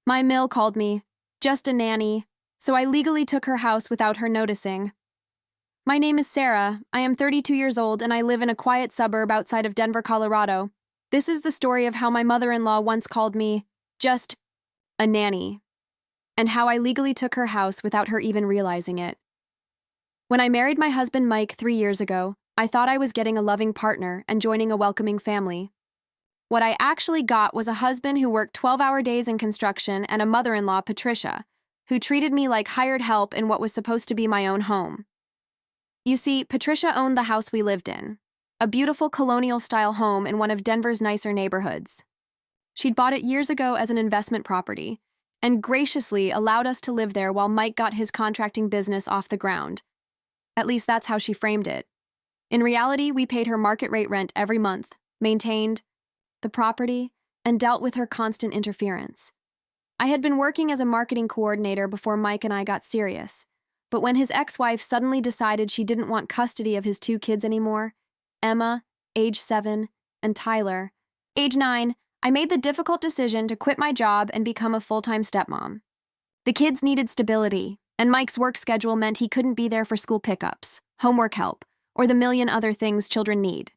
My mill called me, just a nanny, so I legally took her house without her noticing. My name is Sarah, I am 32 years old, and I live in a quiet suburb outside of Denver, Colorado. This is the story of how my mother-in-law once called me, just a nanny, and how I legally took her house without her even realizing it. When I married my husband Mike 3 years ago, I thought I was getting a loving partner and joining a welcoming family. What I actually got was a husband who worked 12-hour days in construction and a mother-in-law, Patricia, who treated me like hired help in what was supposed to be my own home. You see, Patricia owned the house we lived in, a beautiful colonial-style home in one of Denver's nicer neighborhoods. She'd bought it years ago as an investment property and graciously allowed us to live there while Mike got his contracting business off the ground. At least that's how she framed it. In reality, we paid her market rate rent every month, maintained the property, and dealt with her constant interference. I had been working as a marketing coordinator before Mike and I got serious, but when his ex-wife suddenly decided she didn't want custody of his 2 kids anymore, Emma, age 7, and Tyler, age 9, I made the difficult decision to quit my job and become a full-time stepmom. The kids needed stability, and Mike's work schedule meant he couldn't be there for school pickups, homework help, or the million other things children need.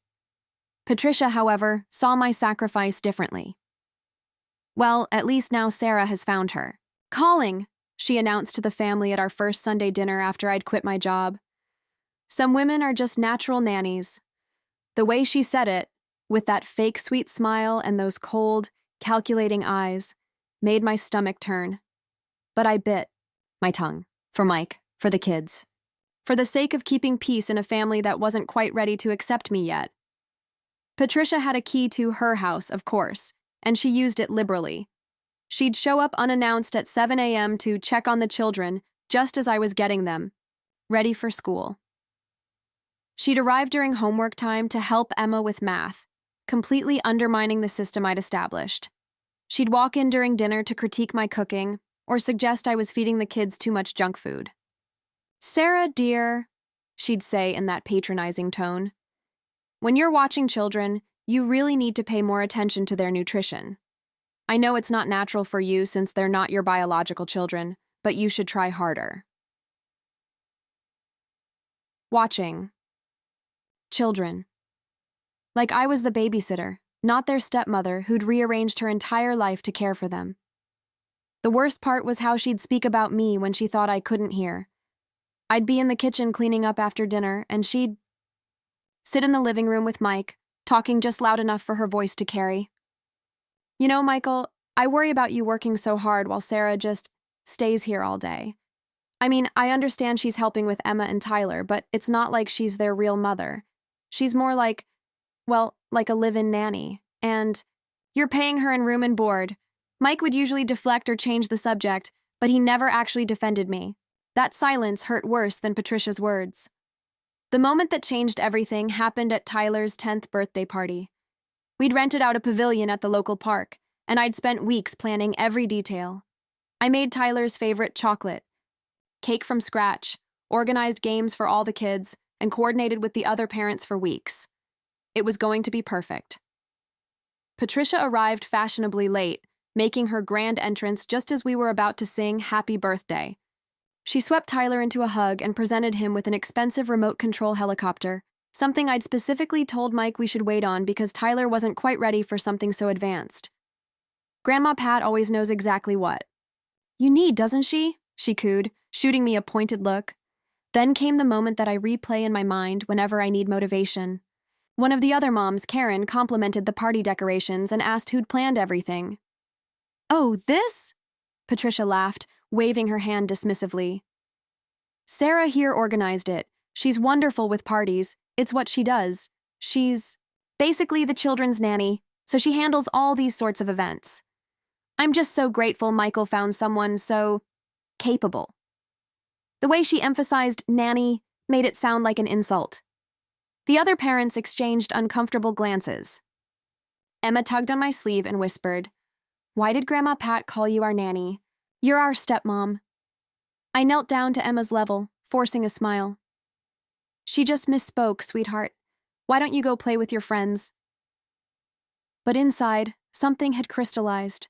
Patricia, however, saw my sacrifice differently. Well, at least now Sarah has found her. "Calling," she announced to the family at our first Sunday dinner after I'd quit my job. Some women are just natural nannies. The way she said it, with that fake sweet smile and those cold, calculating eyes, made my stomach turn. But I bit my tongue. For Mike, for the kids. For the sake of keeping peace in a family that wasn't quite ready to accept me yet. Patricia had a key to her house, of course, and she used it liberally. She'd show up unannounced at 7 a.m. to check on the children just as I was getting them, ready for school. She'd arrive during homework time to help Emma with math, completely undermining the system I'd established. She'd walk in during dinner to critique my cooking or suggest I was feeding the kids too much junk food. "Sarah, dear," she'd say in that patronizing tone, "when you're watching children, you really need to pay more attention to their nutrition. I know it's not natural for you since they're not your biological children, but you should try harder." Watching children. Like I was the babysitter, not their stepmother who'd rearranged her entire life to care for them. The worst part was how she'd speak about me when she thought I couldn't hear. I'd be in the kitchen cleaning up after dinner, and she'd sit in the living room with Mike, talking just loud enough for her voice to carry. "You know, Michael, I worry about you working so hard while Sarah just stays here all day. I mean, I understand she's helping with Emma and Tyler, but it's not like she's their real mother. She's more like, well, like a live-in nanny. And you're paying her in room and board." Mike would usually deflect or change the subject, but he never actually defended me. That silence hurt worse than Patricia's words. The moment that changed everything happened at Tyler's 10th birthday party. We'd rented out a pavilion at the local park, and I'd spent weeks planning every detail. I made Tyler's favorite chocolate, cake from scratch, organized games for all the kids, and coordinated with the other parents for weeks. It was going to be perfect. Patricia arrived fashionably late, making her grand entrance just as we were about to sing Happy Birthday. She swept Tyler into a hug and presented him with an expensive remote control helicopter, something I'd specifically told Mike we should wait on because Tyler wasn't quite ready for something so advanced. Grandma Pat always knows exactly what you need, doesn't she? She cooed, shooting me a pointed look. Then came the moment that I replay in my mind whenever I need motivation. One of the other moms, Karen, complimented the party decorations and asked who'd planned everything. "Oh, this?" Patricia laughed, waving her hand dismissively. "Sarah here organized it. She's wonderful with parties. It's what she does. She's basically the children's nanny, so she handles all these sorts of events. I'm just so grateful Michael found someone so capable." The way she emphasized nanny made it sound like an insult. The other parents exchanged uncomfortable glances. Emma tugged on my sleeve and whispered, "Why did Grandma Pat call you our nanny? You're our stepmom." I knelt down to Emma's level, forcing a smile. "She just misspoke, sweetheart. Why don't you go play with your friends?" But inside, something had crystallized.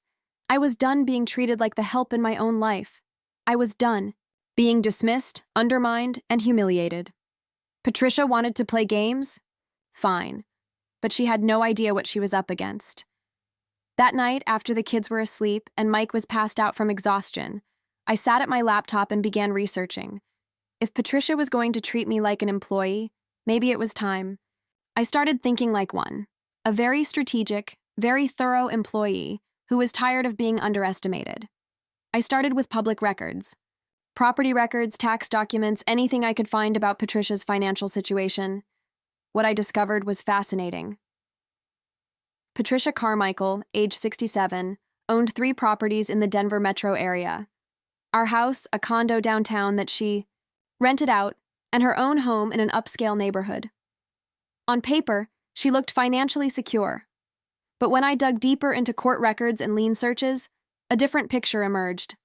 I was done being treated like the help in my own life. I was done being dismissed, undermined, and humiliated. Patricia wanted to play games? Fine. But she had no idea what she was up against. That night, after the kids were asleep and Mike was passed out from exhaustion, I sat at my laptop and began researching. If Patricia was going to treat me like an employee, maybe it was time. I started thinking like one, a very strategic, very thorough employee who was tired of being underestimated. I started with public records. Property records, tax documents, anything I could find about Patricia's financial situation. What I discovered was fascinating. Patricia Carmichael, age 67, owned 3 properties in the Denver metro area. Our house, a condo downtown that she rented out, and her own home in an upscale neighborhood. On paper, she looked financially secure. But when I dug deeper into court records and lien searches, a different picture emerged.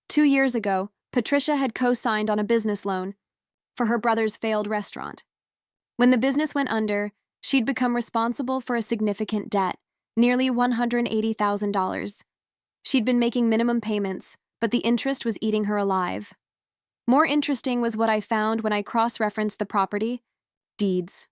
2 years ago, Patricia had co-signed on a business loan for her brother's failed restaurant. When the business went under, she'd become responsible for a significant debt, nearly $180,000. She'd been making minimum payments, but the interest was eating her alive. More interesting was what I found when I cross-referenced the property deeds.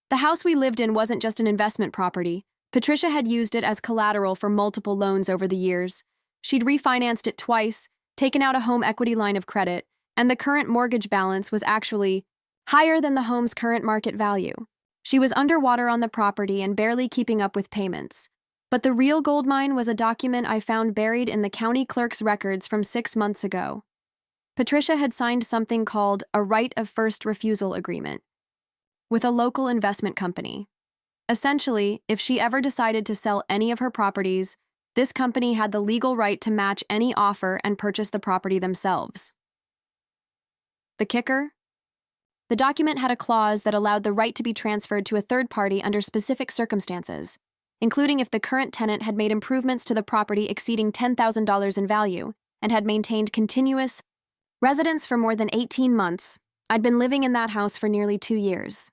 The house we lived in wasn't just an investment property. Patricia had used it as collateral for multiple loans over the years. She'd refinanced it twice, taken out a home equity line of credit, and the current mortgage balance was actually higher than the home's current market value. She was underwater on the property and barely keeping up with payments. But the real goldmine was a document I found buried in the county clerk's records from 6 months ago. Patricia had signed something called a right of first refusal agreement with a local investment company. Essentially, if she ever decided to sell any of her properties, this company had the legal right to match any offer and purchase the property themselves. The kicker? The document had a clause that allowed the right to be transferred to a third party under specific circumstances, including if the current tenant had made improvements to the property exceeding $10,000 in value and had maintained continuous residence for more than 18 months. I'd been living in that house for nearly 2 years.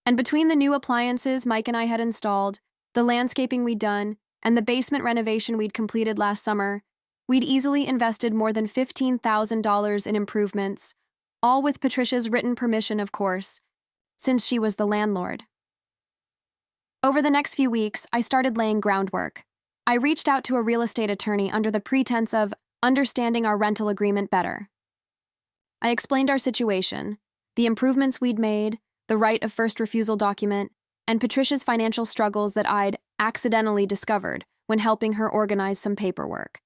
And between the new appliances Mike and I had installed, the landscaping we'd done, and the basement renovation we'd completed last summer, we'd easily invested more than $15,000 in improvements, all with Patricia's written permission, of course, since she was the landlord. Over the next few weeks, I started laying groundwork. I reached out to a real estate attorney under the pretense of understanding our rental agreement better. I explained our situation, the improvements we'd made, the right of first refusal document, and Patricia's financial struggles that I'd accidentally discovered when helping her organize some paperwork.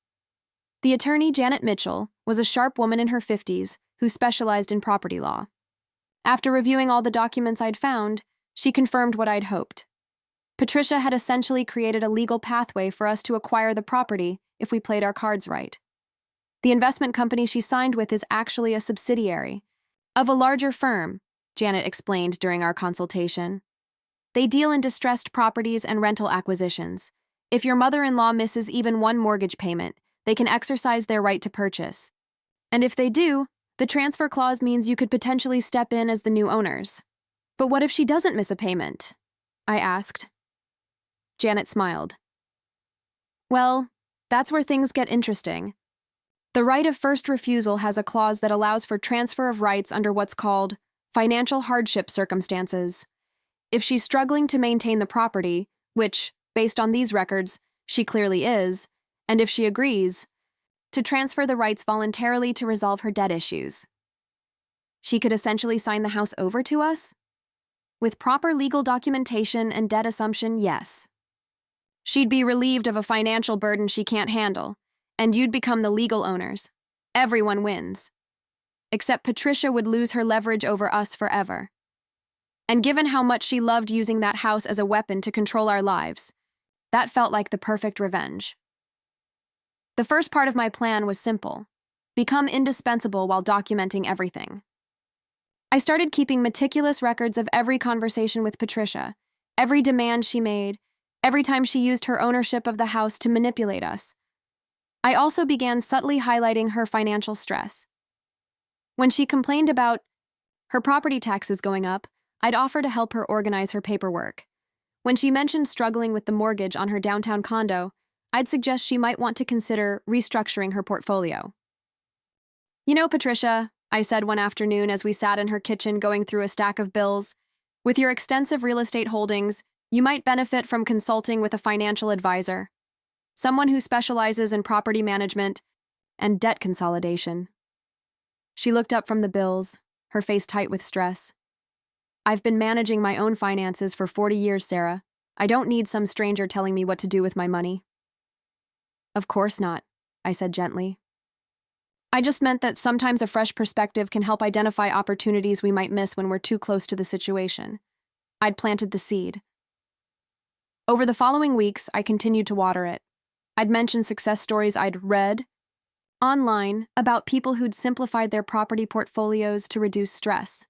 The attorney, Janet Mitchell, was a sharp woman in her 50s who specialized in property law. After reviewing all the documents I'd found, she confirmed what I'd hoped. Patricia had essentially created a legal pathway for us to acquire the property if we played our cards right. The investment company she signed with is actually a subsidiary of a larger firm, Janet explained during our consultation. They deal in distressed properties and rental acquisitions. If your mother-in-law misses even one mortgage payment, they can exercise their right to purchase. And if they do, the transfer clause means you could potentially step in as the new owners. But what if she doesn't miss a payment? I asked. Janet smiled. Well, that's where things get interesting. The right of first refusal has a clause that allows for transfer of rights under what's called financial hardship circumstances. If she's struggling to maintain the property, which, based on these records, she clearly is, and if she agrees, to transfer the rights voluntarily to resolve her debt issues. She could essentially sign the house over to us? With proper legal documentation and debt assumption, yes. She'd be relieved of a financial burden she can't handle, and you'd become the legal owners. Everyone wins. Except Patricia would lose her leverage over us forever. And given how much she loved using that house as a weapon to control our lives, that felt like the perfect revenge. The first part of my plan was simple: become indispensable while documenting everything. I started keeping meticulous records of every conversation with Patricia, every demand she made, every time she used her ownership of the house to manipulate us. I also began subtly highlighting her financial stress. When she complained about her property taxes going up, I'd offer to help her organize her paperwork. When she mentioned struggling with the mortgage on her downtown condo, I'd suggest she might want to consider restructuring her portfolio. You know, Patricia, I said one afternoon as we sat in her kitchen going through a stack of bills, with your extensive real estate holdings, you might benefit from consulting with a financial advisor, someone who specializes in property management and debt consolidation. She looked up from the bills, her face tight with stress. I've been managing my own finances for 40 years, Sarah. I don't need some stranger telling me what to do with my money. Of course not, I said gently. I just meant that sometimes a fresh perspective can help identify opportunities we might miss when we're too close to the situation. I'd planted the seed. Over the following weeks, I continued to water it. I'd mentioned success stories I'd read online about people who'd simplified their property portfolios to reduce stress.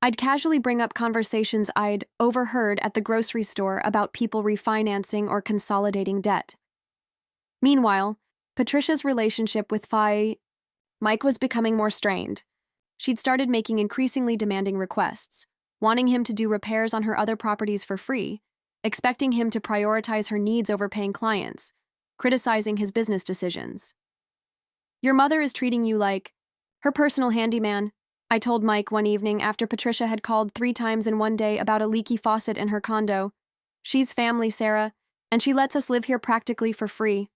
I'd casually bring up conversations I'd overheard at the grocery store about people refinancing or consolidating debt. Meanwhile, Patricia's relationship with Mike was becoming more strained. She'd started making increasingly demanding requests, wanting him to do repairs on her other properties for free, expecting him to prioritize her needs over paying clients, criticizing his business decisions. Your mother is treating you like her personal handyman, I told Mike one evening after Patricia had called 3 times in one day about a leaky faucet in her condo. She's family, Sarah, and she lets us live here practically for free.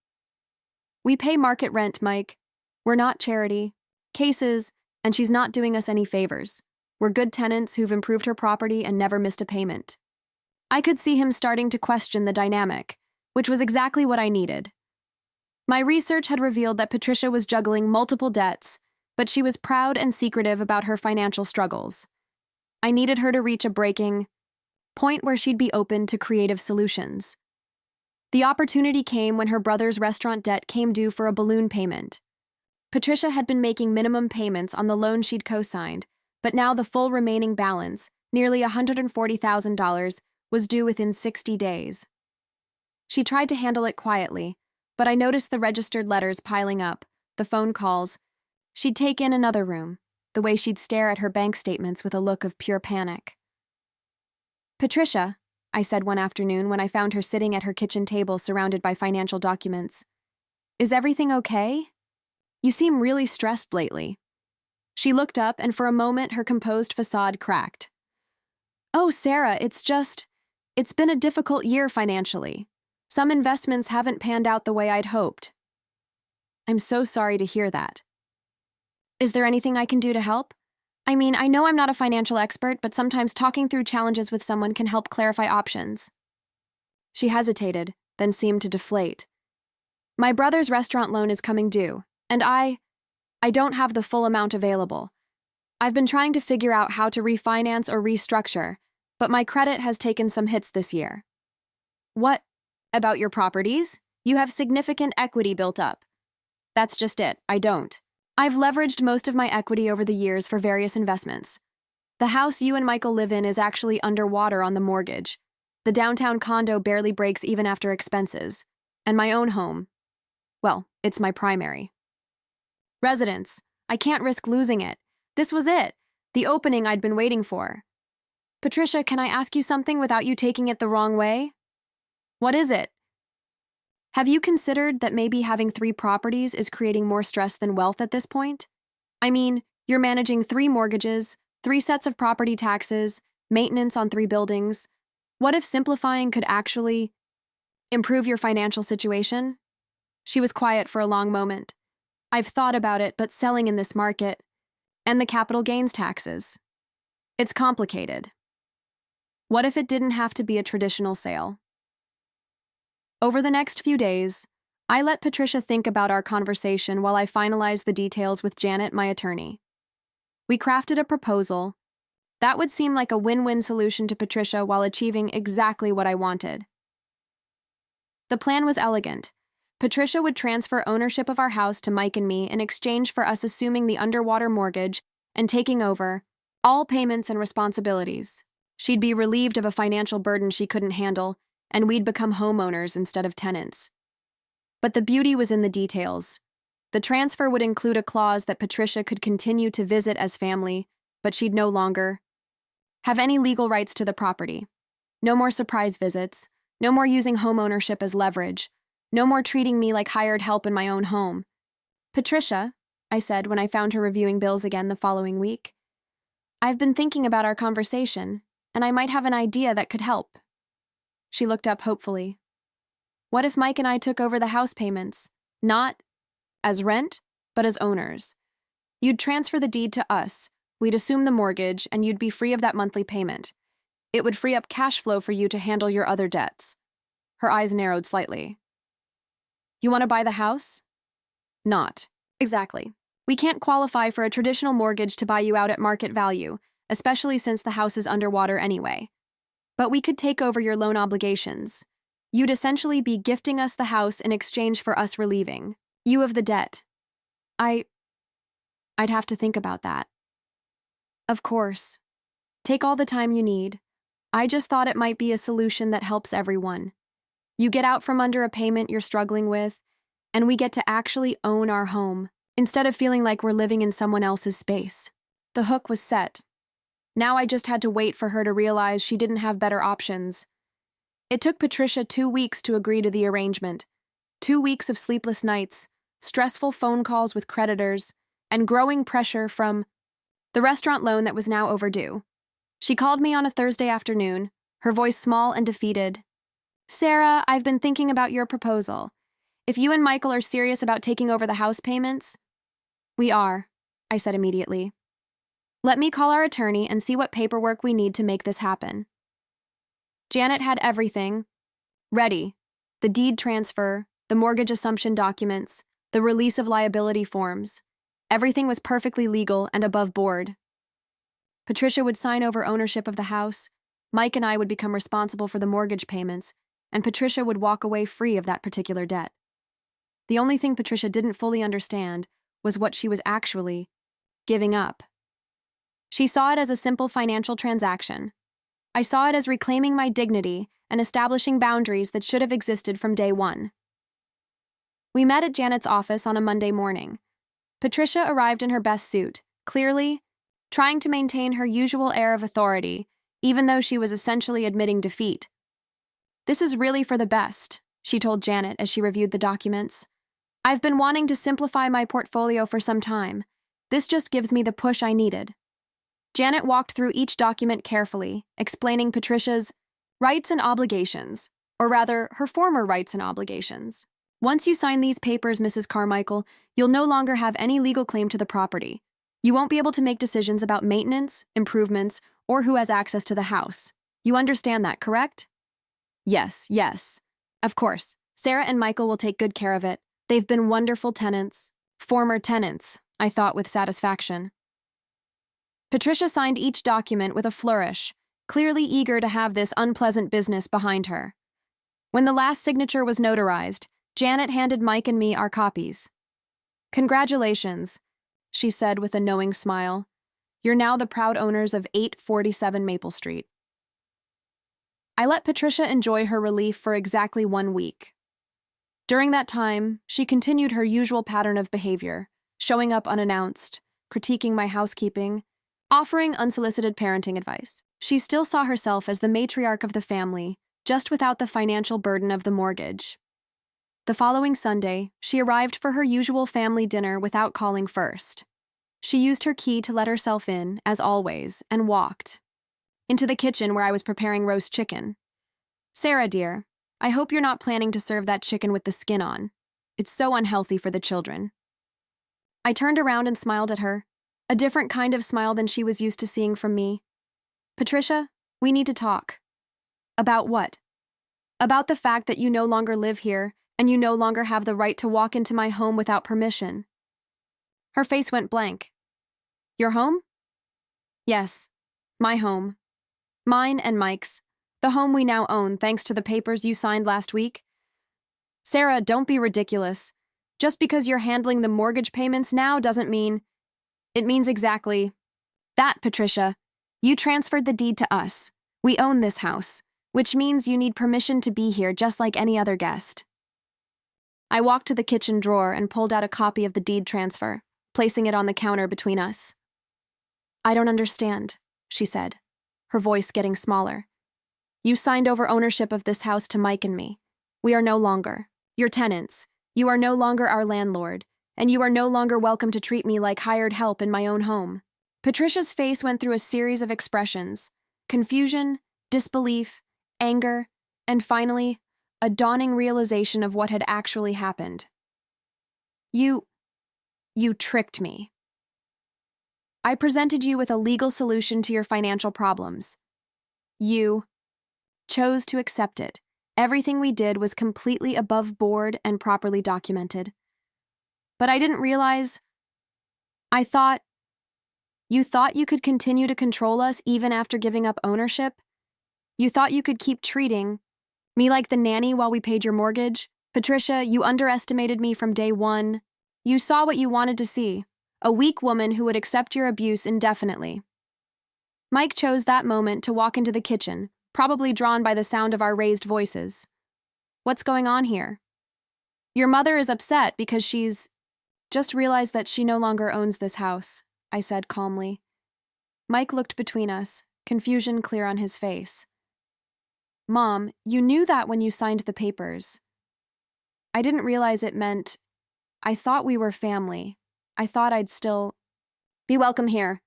We pay market rent, Mike. We're not charity cases, and she's not doing us any favors. We're good tenants who've improved her property and never missed a payment. I could see him starting to question the dynamic, which was exactly what I needed. My research had revealed that Patricia was juggling multiple debts, but she was proud and secretive about her financial struggles. I needed her to reach a breaking point where she'd be open to creative solutions. The opportunity came when her brother's restaurant debt came due for a balloon payment. Patricia had been making minimum payments on the loan she'd co-signed, but now the full remaining balance, nearly $140,000, was due within 60 days. She tried to handle it quietly, but I noticed the registered letters piling up, the phone calls. She'd take in another room, the way she'd stare at her bank statements with a look of pure panic. Patricia, I said one afternoon when I found her sitting at her kitchen table surrounded by financial documents, is everything okay? You seem really stressed lately. She looked up, and for a moment her composed facade cracked. Oh, Sarah, it's been a difficult year financially. Some investments haven't panned out the way I'd hoped. I'm so sorry to hear that. Is there anything I can do to help? I mean, I know I'm not a financial expert, but sometimes talking through challenges with someone can help clarify options. She hesitated, then seemed to deflate. My brother's restaurant loan is coming due, and I don't have the full amount available. I've been trying to figure out how to refinance or restructure, but my credit has taken some hits this year. What about your properties? You have significant equity built up. That's just it, I don't. I've leveraged most of my equity over the years for various investments. The house you and Michael live in is actually underwater on the mortgage. The downtown condo barely breaks even after expenses. And my own home, well, it's my primary residence. I can't risk losing it. This was it, the opening I'd been waiting for. Patricia, can I ask you something without you taking it the wrong way? What is it? Have you considered that maybe having 3 properties is creating more stress than wealth at this point? I mean, you're managing 3 mortgages, 3 sets of property taxes, maintenance on 3 buildings. What if simplifying could actually improve your financial situation? She was quiet for a long moment. I've thought about it, but selling in this market, and the capital gains taxes. It's complicated. What if it didn't have to be a traditional sale? Over the next few days, I let Patricia think about our conversation while I finalized the details with Janet, my attorney. We crafted a proposal that would seem like a win-win solution to Patricia while achieving exactly what I wanted. The plan was elegant. Patricia would transfer ownership of our house to Mike and me in exchange for us assuming the underwater mortgage and taking over all payments and responsibilities. She'd be relieved of a financial burden she couldn't handle, and we'd become homeowners instead of tenants. But the beauty was in the details. The transfer would include a clause that Patricia could continue to visit as family, but she'd no longer have any legal rights to the property. No more surprise visits, no more using homeownership as leverage. No more treating me like hired help in my own home. Patricia, I said when I found her reviewing bills again the following week, I've been thinking about our conversation, and I might have an idea that could help. She looked up hopefully. What if Mike and I took over the house payments? Not as rent, but as owners. You'd transfer the deed to us, we'd assume the mortgage, and you'd be free of that monthly payment. It would free up cash flow for you to handle your other debts. Her eyes narrowed slightly. You want to buy the house? Not. Exactly. We can't qualify for a traditional mortgage to buy you out at market value, especially since the house is underwater anyway. But we could take over your loan obligations. You'd essentially be gifting us the house in exchange for us relieving you of the debt. I'd have to think about that. Of course. Take all the time you need. I just thought it might be a solution that helps everyone. You get out from under a payment you're struggling with, and we get to actually own our home, instead of feeling like we're living in someone else's space. The hook was set. Now I just had to wait for her to realize she didn't have better options. It took Patricia 2 weeks to agree to the arrangement. 2 weeks of sleepless nights, stressful phone calls with creditors, and growing pressure from the restaurant loan that was now overdue. She called me on a Thursday afternoon, her voice small and defeated. Sarah, I've been thinking about your proposal. If you and Michael are serious about taking over the house payments, we are, I said immediately. Let me call our attorney and see what paperwork we need to make this happen. Janet had everything ready: the deed transfer, the mortgage assumption documents, the release of liability forms. Everything was perfectly legal and above board. Patricia would sign over ownership of the house, Mike and I would become responsible for the mortgage payments, and Patricia would walk away free of that particular debt. The only thing Patricia didn't fully understand was what she was actually giving up. She saw it as a simple financial transaction. I saw it as reclaiming my dignity and establishing boundaries that should have existed from day one. We met at Janet's office on a Monday morning. Patricia arrived in her best suit, clearly trying to maintain her usual air of authority, even though she was essentially admitting defeat. This is really for the best, she told Janet as she reviewed the documents. I've been wanting to simplify my portfolio for some time. This just gives me the push I needed. Janet walked through each document carefully, explaining Patricia's rights and obligations, or rather, her former rights and obligations. Once you sign these papers, Mrs. Carmichael, you'll no longer have any legal claim to the property. You won't be able to make decisions about maintenance, improvements, or who has access to the house. You understand that, correct? Yes. Of course, Sarah and Michael will take good care of it. They've been wonderful tenants. Former tenants, I thought with satisfaction. Patricia signed each document with a flourish, clearly eager to have this unpleasant business behind her. When the last signature was notarized, Janet handed Mike and me our copies. Congratulations, she said with a knowing smile. You're now the proud owners of 847 Maple Street. I let Patricia enjoy her relief for exactly 1 week. During that time, she continued her usual pattern of behavior, showing up unannounced, critiquing my housekeeping, offering unsolicited parenting advice. She still saw herself as the matriarch of the family, just without the financial burden of the mortgage. The following Sunday, she arrived for her usual family dinner without calling first. She used her key to let herself in, as always, and walked into the kitchen where I was preparing roast chicken. Sarah, dear, I hope you're not planning to serve that chicken with the skin on. It's so unhealthy for the children. I turned around and smiled at her, a different kind of smile than she was used to seeing from me. Patricia, we need to talk. About what? About the fact that you no longer live here, and you no longer have the right to walk into my home without permission. Her face went blank. Your home? Yes, my home. Mine and Mike's. The home we now own thanks to the papers you signed last week. Sarah, don't be ridiculous. Just because you're handling the mortgage payments now doesn't mean... It means exactly that, Patricia. You transferred the deed to us. We own this house, which means you need permission to be here just like any other guest. I walked to the kitchen drawer and pulled out a copy of the deed transfer, placing it on the counter between us. I don't understand, she said, her voice getting smaller. You signed over ownership of this house to Mike and me. We are no longer. You're tenants. You are no longer our landlord, and you are no longer welcome to treat me like hired help in my own home." Patricia's face went through a series of expressions: confusion, disbelief, anger, and finally, a dawning realization of what had actually happened. You tricked me. I presented you with a legal solution to your financial problems. You chose to accept it. Everything we did was completely above board and properly documented. But I didn't realize. You thought you could continue to control us even after giving up ownership? You thought you could keep treating me like the nanny while we paid your mortgage? Patricia, you underestimated me from day one. You saw what you wanted to see: a weak woman who would accept your abuse indefinitely. Mike chose that moment to walk into the kitchen, probably drawn by the sound of our raised voices. "What's going on here?" "Your mother is upset because she's just realized that she no longer owns this house," I said calmly. Mike looked between us, confusion clear on his face. "Mom, you knew that when you signed the papers." "I didn't realize it meant. I thought we were family. I thought I'd still be welcome here."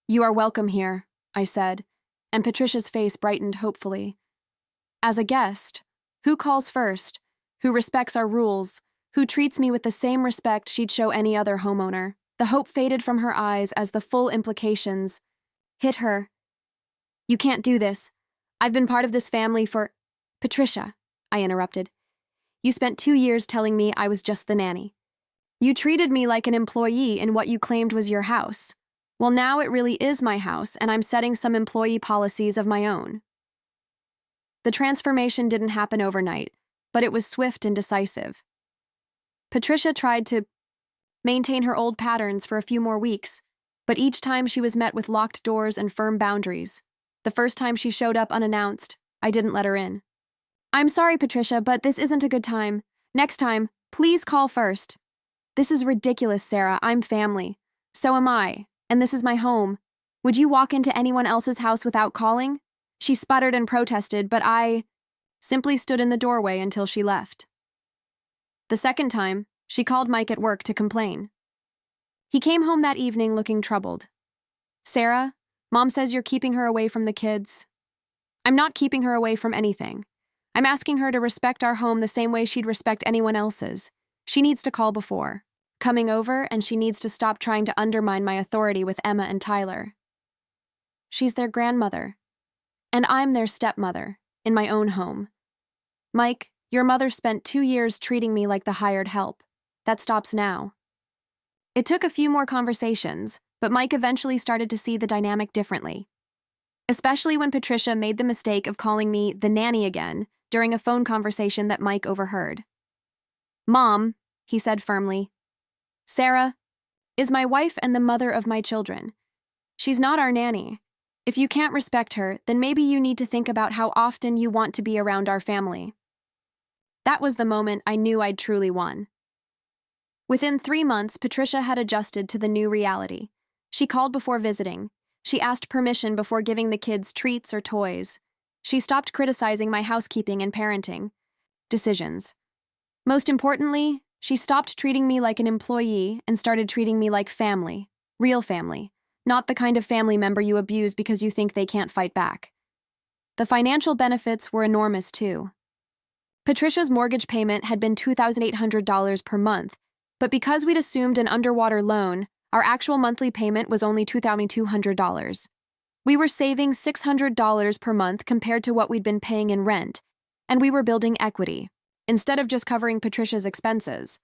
"You are welcome here," I said, and Patricia's face brightened hopefully. "As a guest, who calls first, who respects our rules, who treats me with the same respect she'd show any other homeowner." The hope faded from her eyes as the full implications hit her. "You can't do this. I've been part of this family for—" "Patricia," I interrupted. "You spent 2 years telling me I was just the nanny. You treated me like an employee in what you claimed was your house. Well, now it really is my house, and I'm setting some employee policies of my own." The transformation didn't happen overnight, but it was swift and decisive. Patricia tried to maintain her old patterns for a few more weeks, but each time she was met with locked doors and firm boundaries. The first time she showed up unannounced, I didn't let her in. "I'm sorry, Patricia, but this isn't a good time. Next time, please call first." "This is ridiculous, Sarah. I'm family. So am I, and this is my home. Would you walk into anyone else's house without calling?" She sputtered and protested, but I simply stood in the doorway until she left. The second time, she called Mike at work to complain. He came home that evening looking troubled. "Sarah, Mom says you're keeping her away from the kids." "I'm not keeping her away from anything. I'm asking her to respect our home the same way she'd respect anyone else's. She needs to call before coming over, and she needs to stop trying to undermine my authority with Emma and Tyler. She's their grandmother, and I'm their stepmother, in my own home. Mike, your mother spent 2 years treating me like the hired help. That stops now." It took a few more conversations, but Mike eventually started to see the dynamic differently. Especially when Patricia made the mistake of calling me the nanny again during a phone conversation that Mike overheard. "Mom," he said firmly, "Sarah is my wife and the mother of my children. She's not our nanny. If you can't respect her, then maybe you need to think about how often you want to be around our family." That was the moment I knew I'd truly won. Within 3 months, Patricia had adjusted to the new reality. She called before visiting. She asked permission before giving the kids treats or toys. She stopped criticizing my housekeeping and parenting decisions. Most importantly, she stopped treating me like an employee and started treating me like family, real family, not the kind of family member you abuse because you think they can't fight back. The financial benefits were enormous, too. Patricia's mortgage payment had been $2,800 per month, but because we'd assumed an underwater loan, our actual monthly payment was only $2,200. We were saving $600 per month compared to what we'd been paying in rent, and we were building equity. Instead of just covering Patricia's expenses,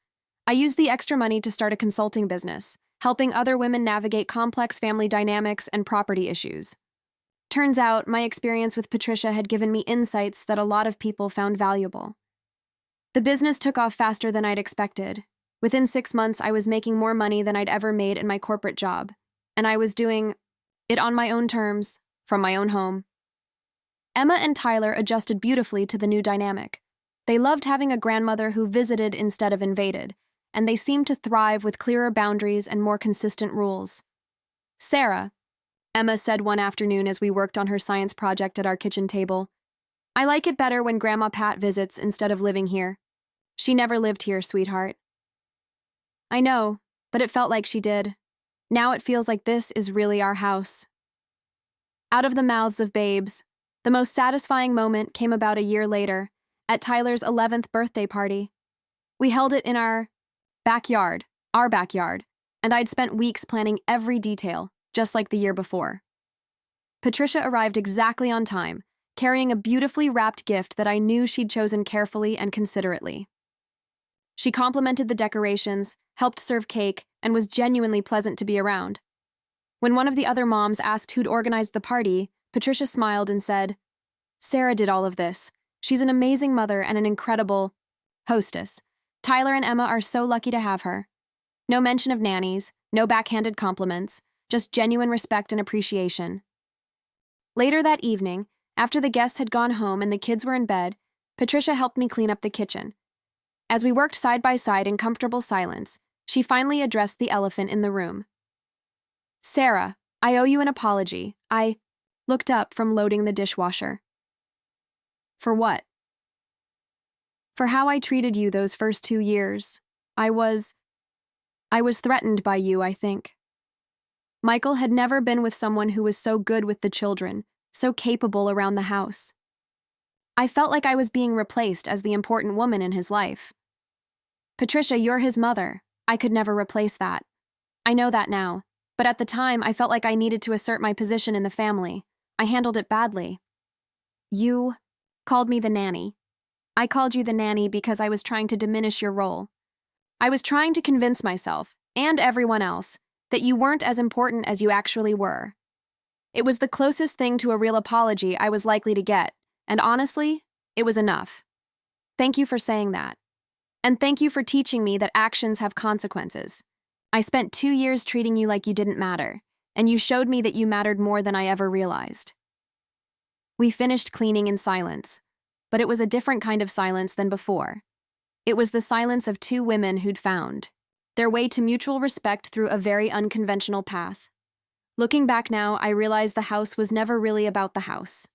I used the extra money to start a consulting business, helping other women navigate complex family dynamics and property issues. Turns out, my experience with Patricia had given me insights that a lot of people found valuable. The business took off faster than I'd expected. Within 6 months, I was making more money than I'd ever made in my corporate job, and I was doing it on my own terms, from my own home. Emma and Tyler adjusted beautifully to the new dynamic. They loved having a grandmother who visited instead of invaded, and they seemed to thrive with clearer boundaries and more consistent rules. "Sarah," Emma said one afternoon as we worked on her science project at our kitchen table, "I like it better when Grandma Pat visits instead of living here." She never lived here, sweetheart. I know, but it felt like she did. Now it feels like this is really our house. Out of the mouths of babes, the most satisfying moment came about a year later, at Tyler's 11th birthday party. We held it in our backyard, and I'd spent weeks planning every detail, just like the year before. Patricia arrived exactly on time, carrying a beautifully wrapped gift that I knew she'd chosen carefully and considerately. She complimented the decorations, helped serve cake, and was genuinely pleasant to be around. When one of the other moms asked who'd organized the party, Patricia smiled and said, "Sarah did all of this. She's an amazing mother and an incredible hostess. Tyler and Emma are so lucky to have her." No mention of nannies, no backhanded compliments, just genuine respect and appreciation. Later that evening, after the guests had gone home and the kids were in bed, Patricia helped me clean up the kitchen. As we worked side by side in comfortable silence, she finally addressed the elephant in the room. "Sarah, I owe you an apology. I looked up from loading the dishwasher." "For what?" "For how I treated you those first 2 years. I was threatened by you, I think." Michael had never been with someone who was so good with the children, so capable around the house. I felt like I was being replaced as the important woman in his life. "Patricia, you're his mother. I could never replace that. I know that now, but at the time I felt like I needed to assert my position in the family. I handled it badly." "You called me the nanny." "I called you the nanny because I was trying to diminish your role. I was trying to convince myself, and everyone else, that you weren't as important as you actually were. It was the closest thing to a real apology I was likely to get, and honestly, it was enough. Thank you for saying that. And thank you for teaching me that actions have consequences. I spent 2 years treating you like you didn't matter, and you showed me that you mattered more than I ever realized." We finished cleaning in silence, but it was a different kind of silence than before. It was the silence of 2 women who'd found their way to mutual respect through a very unconventional path. Looking back now, I realize the house was never really about the house.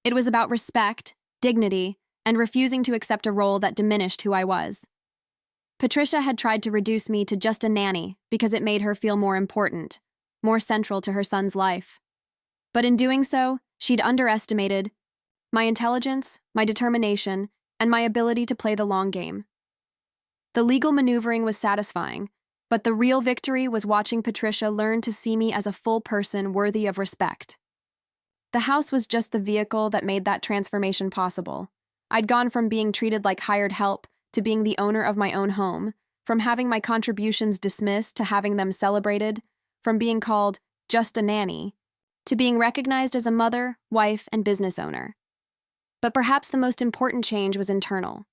It was about respect, dignity, and refusing to accept a role that diminished who I was. Patricia had tried to reduce me to just a nanny because it made her feel more important, more central to her son's life. But in doing so, she'd underestimated my intelligence, my determination, and my ability to play the long game. The legal maneuvering was satisfying, but the real victory was watching Patricia learn to see me as a full person worthy of respect. The house was just the vehicle that made that transformation possible. I'd gone from being treated like hired help to being the owner of my own home, from having my contributions dismissed to having them celebrated, from being called just a nanny to being recognized as a mother, wife, and business owner. But perhaps the most important change was internal.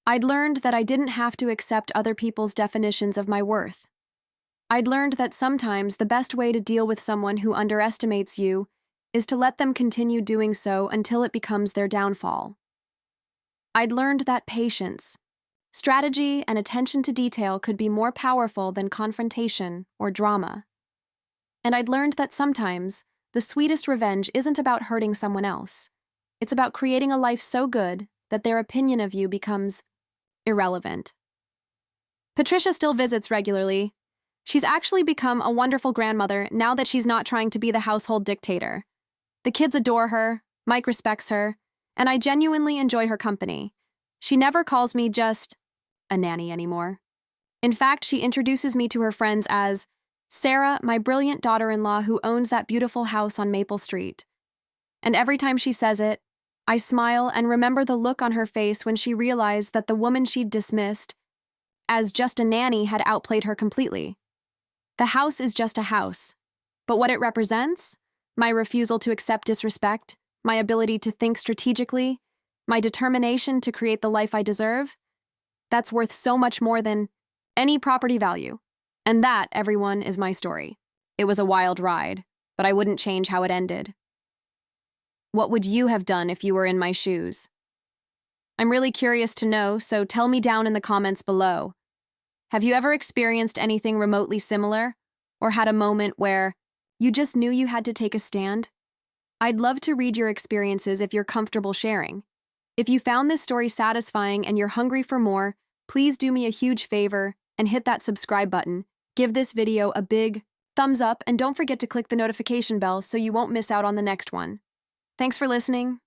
I'd learned that I didn't have to accept other people's definitions of my worth. I'd learned that sometimes the best way to deal with someone who underestimates you is to let them continue doing so until it becomes their downfall. I'd learned that patience, strategy, and attention to detail could be more powerful than confrontation or drama. And I'd learned that sometimes the sweetest revenge isn't about hurting someone else. It's about creating a life so good that their opinion of you becomes irrelevant. Patricia still visits regularly. She's actually become a wonderful grandmother now that she's not trying to be the household dictator. The kids adore her, Mike respects her, and I genuinely enjoy her company. She never calls me just a nanny anymore. In fact, she introduces me to her friends as Sarah, my brilliant daughter-in-law who owns that beautiful house on Maple Street. And every time she says it, I smile and remember the look on her face when she realized that the woman she'd dismissed as just a nanny had outplayed her completely. The house is just a house, but what it represents, my refusal to accept disrespect, my ability to think strategically, my determination to create the life I deserve, that's worth so much more than any property value. And that, everyone, is my story. It was a wild ride, but I wouldn't change how it ended. What would you have done if you were in my shoes? I'm really curious to know, so tell me down in the comments below. Have you ever experienced anything remotely similar, or had a moment where you just knew you had to take a stand? I'd love to read your experiences if you're comfortable sharing. If you found this story satisfying and you're hungry for more, please do me a huge favor and hit that subscribe button. Give this video a big thumbs up and don't forget to click the notification bell so you won't miss out on the next one. Thanks for listening.